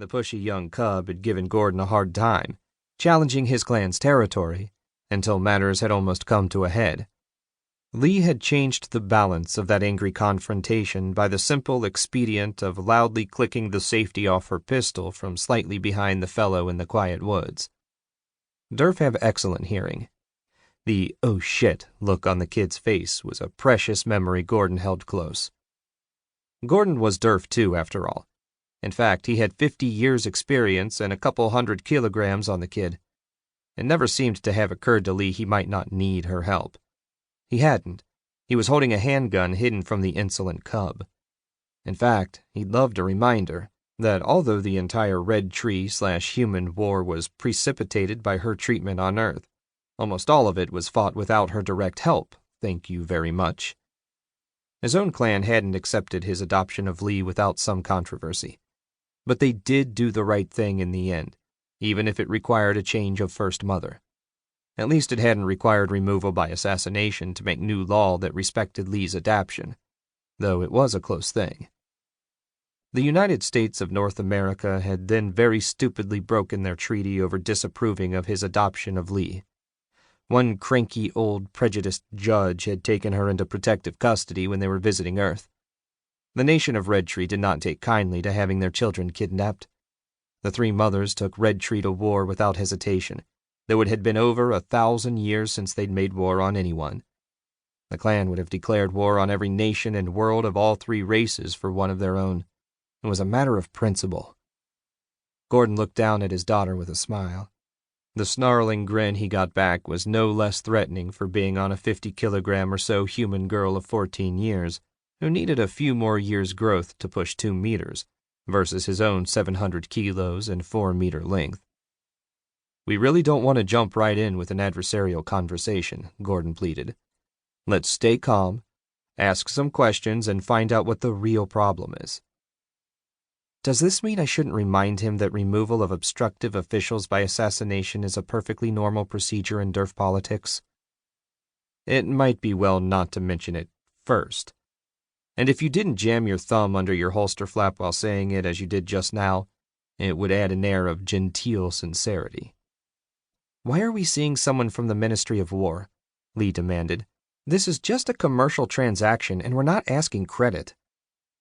The pushy young cub had given Gordon a hard time, challenging his clan's territory, until matters had almost come to a head. Lee had changed the balance of that angry confrontation by the simple expedient of loudly clicking the safety off her pistol from slightly behind the fellow in the quiet woods. Durf have excellent hearing. The "oh shit" look on the kid's face was a precious memory Gordon held close. Gordon was Durf too, after all. In fact, he had 50 years' experience and a couple 100 kilograms on the kid. It never seemed to have occurred to Lee he might not need her help. He hadn't. He was holding a handgun hidden from the insolent cub. In fact, he'd loved a reminder that although the entire Red Tree/human war was precipitated by her treatment on Earth, almost all of it was fought without her direct help, thank you very much. His own clan hadn't accepted his adoption of Lee without some controversy. But they did do the right thing in the end, even if it required a change of first mother. At least it hadn't required removal by assassination to make new law that respected Lee's adoption, though it was a close thing. The United States of North America had then very stupidly broken their treaty over disapproving of his adoption of Lee. One cranky old prejudiced judge had taken her into protective custody when they were visiting Earth. The nation of Red Tree did not take kindly to having their children kidnapped. The three mothers took Red Tree to war without hesitation, though it had been over 1,000 years since they'd made war on anyone. The clan would have declared war on every nation and world of all three races for one of their own. It was a matter of principle. Gordon looked down at his daughter with a smile. The snarling grin he got back was no less threatening for being on a 50-kilogram or so human girl of 14 years, who needed a few more years' growth to push 2 meters, versus his own 700 kilos and 4-meter length. We really don't want to jump right in with an adversarial conversation, Gordon pleaded. Let's stay calm, ask some questions, and find out what the real problem is. Does this mean I shouldn't remind him that removal of obstructive officials by assassination is a perfectly normal procedure in Durf politics? It might be well not to mention it first. And if you didn't jam your thumb under your holster flap while saying it as you did just now, it would add an air of genteel sincerity. Why are we seeing someone from the Ministry of War? Lee demanded. This is just a commercial transaction, and we're not asking credit.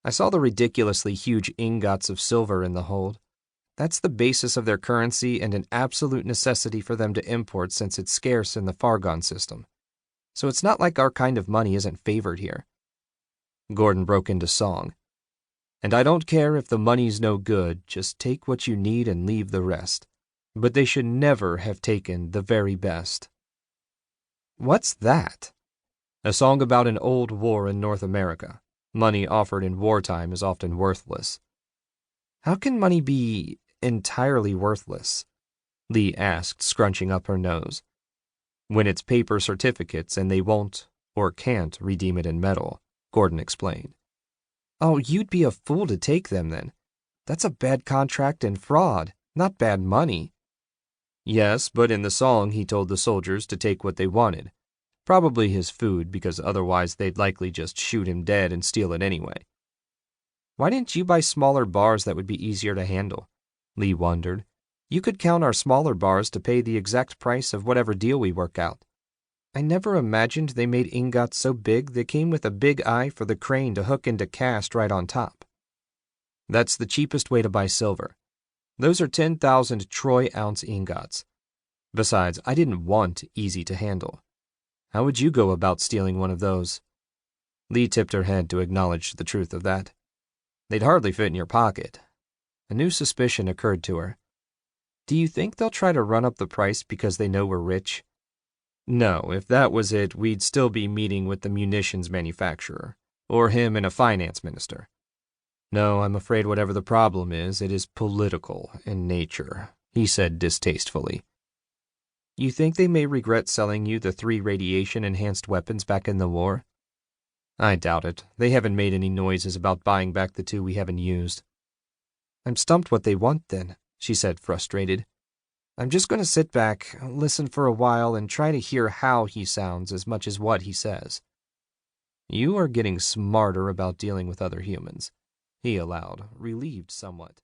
I saw the ridiculously huge ingots of silver in the hold. That's the basis of their currency and an absolute necessity for them to import since it's scarce in the Fargon system. So it's not like our kind of money isn't favored here. Gordon broke into song. And I don't care if the money's no good, just take what you need and leave the rest. But they should never have taken the very best. What's that? A song about an old war in North America. Money offered in wartime is often worthless. How can money be entirely worthless? Lee asked, scrunching up her nose. When it's paper certificates and they won't or can't redeem it in metal, Gordon explained. Oh, you'd be a fool to take them then. That's a bad contract and fraud, not bad money. Yes, but in the song he told the soldiers to take what they wanted. Probably his food, because otherwise they'd likely just shoot him dead and steal it anyway. Why didn't you buy smaller bars that would be easier to handle? Lee wondered. You could count our smaller bars to pay the exact price of whatever deal we work out. I never imagined they made ingots so big they came with a big eye for the crane to hook into cast right on top. That's the cheapest way to buy silver. Those are 10,000 troy-ounce ingots. Besides, I didn't want easy to handle. How would you go about stealing one of those? Lee tipped her head to acknowledge the truth of that. They'd hardly fit in your pocket. A new suspicion occurred to her. Do you think they'll try to run up the price because they know we're rich? No, if that was it, we'd still be meeting with the munitions manufacturer, or him and a finance minister. No, I'm afraid whatever the problem is, it is political in nature, he said distastefully. You think they may regret selling you the 3 radiation-enhanced weapons back in the war? I doubt it. They haven't made any noises about buying back the 2 we haven't used. I'm stumped what they want then, she said, frustrated. I'm just going to sit back, listen for a while, and try to hear how he sounds as much as what he says. You are getting smarter about dealing with other humans, he allowed, relieved somewhat.